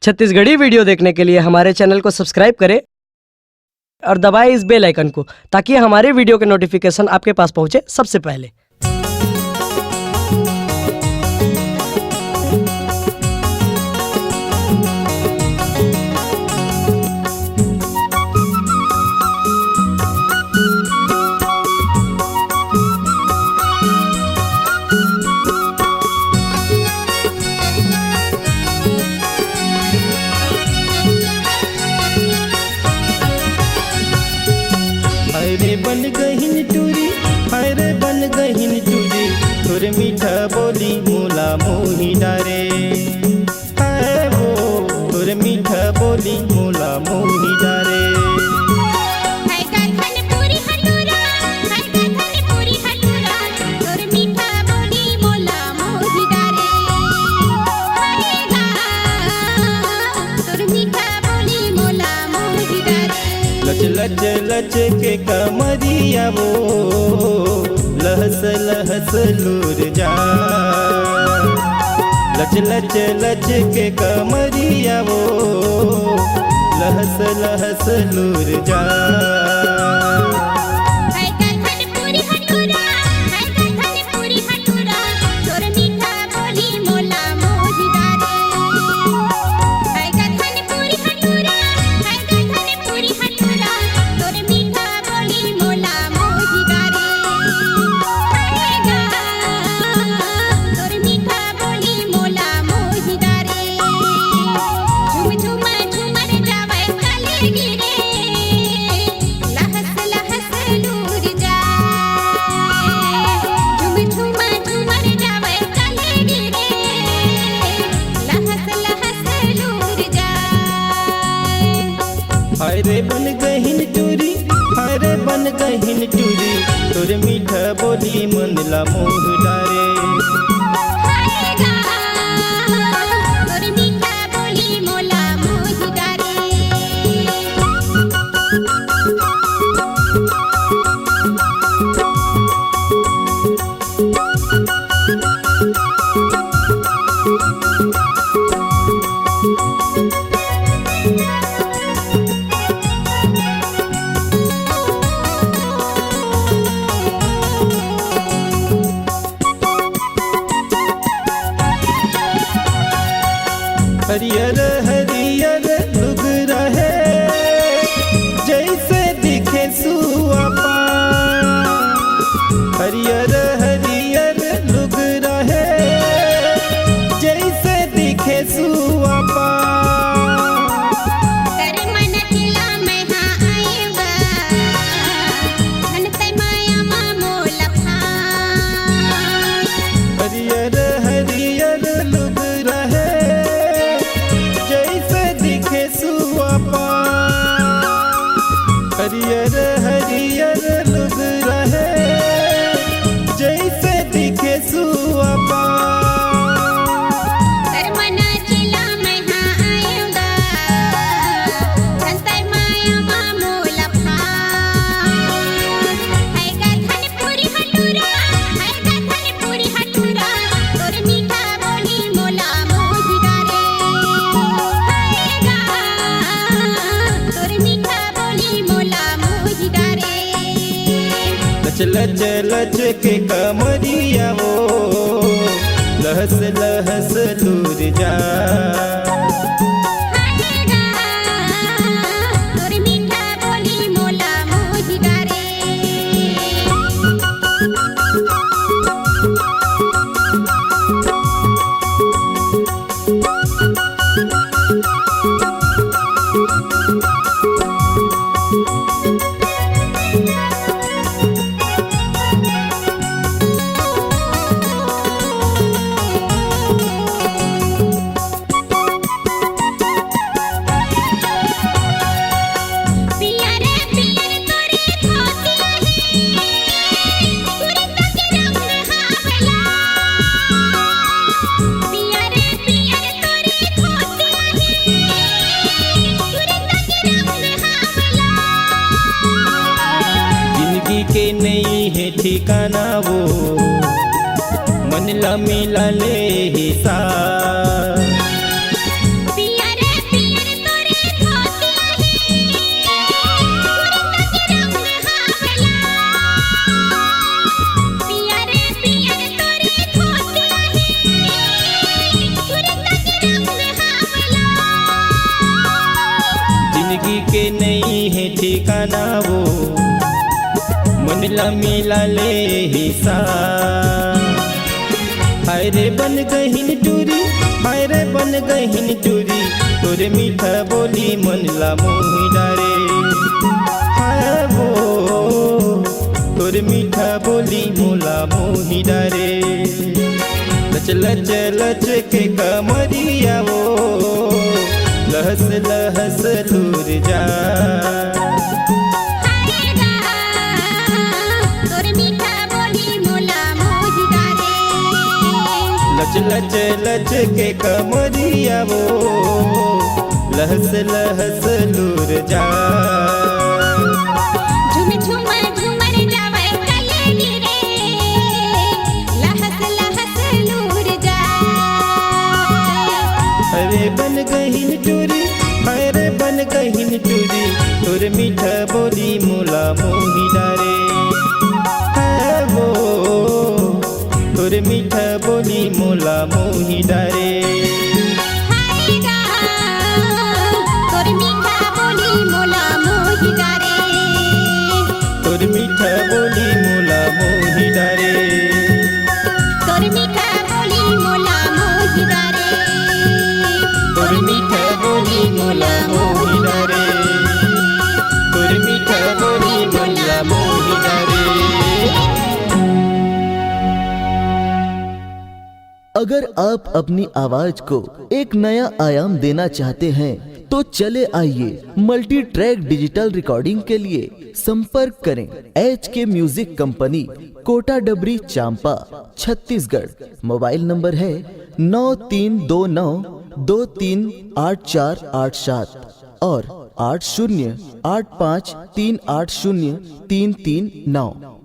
Chhattisgarhi video देखने के लिए हमारे चैनल को सब्सक्राइब करें और दबाएं इस बेल आइकन को, ताकि हमारे वीडियो के नोटिफिकेशन आपके पास पहुंचे सबसे पहले। रे बन गहिन टूरी, हाय रे बन गहिन टूरी, तोर मीठा बोली मोला मोही डारे। हाय वो तोर मीठा बोली मोला मोही डारे। हाय गथन पूरी हटूरा, हाय गथन पूरी हटूरा, तोर मीठा बोली मोला मोही डारे। हाय गा तोर मीठा बोली मोला मोही डारे। लच लच लच के कमरिया वो लहस लहस लूर जा। लच लच लच के कमरिया वो लहस लहस लूर जा। हाय गथन पूरी हटूरा, हाय गथन पूरी हटूरा, तोर मीठा बोली मोला मोही डारे। हाय गथन पूरी हटूरा, हाय गथन पूरी हटूरा, तोर मीठा बोली मोला मोही डारे। हाय गा तोर मीठा बोली मोला मोही डारे। झुम झुम झुमर जावे काले गिरे, लहस लहस लूर जाए। झुम झुम झुमर जावे काले गिरे, लहस लहस लूर जाए। हाय रे बन गहिन टूरी, हाय रे बन गहिन टूरी, तोर मीठा बोली मनला मोह डारे। हाय गा तोर मीठा बोली मोला मोही डारे। हरियर हरियर लुग रहे, जैसे दिखे सुअपा। हरियर हरियर लुग रहे, जैसे दिखे सुअपा। कर मन किला मैं हाँ आएगा, धन तै माया मा मोल फान। हरियर हरियर लुग रहे, जैसे दिखे सुअपा। हरियर हरियर लुग रहे, जैसे दिखे सुअपा। कर मन किला मैं हाँ आएगा, धन तै माया मा मोल फान। हाय गथन पूरी हटूरा, हाय गथन पूरी हटूरा, तोर मीठा बोली मोला मोही डारे। हाय गा तोर मीठा बोली मोला मोही डारे। लच लच लच के कमरिया वो लहस लहस लूर जा। हाय गा तोर मीठा बोली मोला मोही डारे। पिया रे पिया तोरे खोतिया ही, सुरत के रंग हावला। पिया रे पिया तोरे खोतिया ही, सुरत के रंग हावला। जिंदगी के नहीं है ठिकाना वो, मन ला मिला ले हिसाब। पिया रे के नहीं है ठिकाना वो मनला मिला ले हिस्सा। हाय रे बन गहिन टूरी, हाय रे बन गहिन टूरी, तोरे मीठा बोली मनला मोहि डारे। हाय वो तोरे मीठा बोली मोला मोहि डारे। लच लच लच के कमरिया वो लहस लहस लूर जा। लच लच लच के कमरिया वो लहस लहस लूर जा। झूम झूम झूमर जावे कलेली रे, लहस लहस लूर जा। अरे बन गहिन टूरी, अरे बन गहिन टूरी, तोर मीठा बोली मोला मोहि डारे। है वो तोर मीठा बोली मोला मोहि डारे। तोर मीठा बोली मोला मोहि डारे। तोर मीठा बोली मोला मोहि डारे। तोर मीठा बोली मोला मोहि डारे। तोर मीठा बोली मोला मोहि डारे। तोर मीठा बोली मोला मोहि डारे। अगर आप अपनी आवाज को एक नया आयाम देना चाहते हैं तो चले आइए मल्टी ट्रैक डिजिटल रिकॉर्डिंग के लिए संपर्क करें HK म्यूजिक कंपनी, कोटा डबरी, चांपा, छत्तीसगढ़। मोबाइल नंबर है 9329238487 और 8085380339।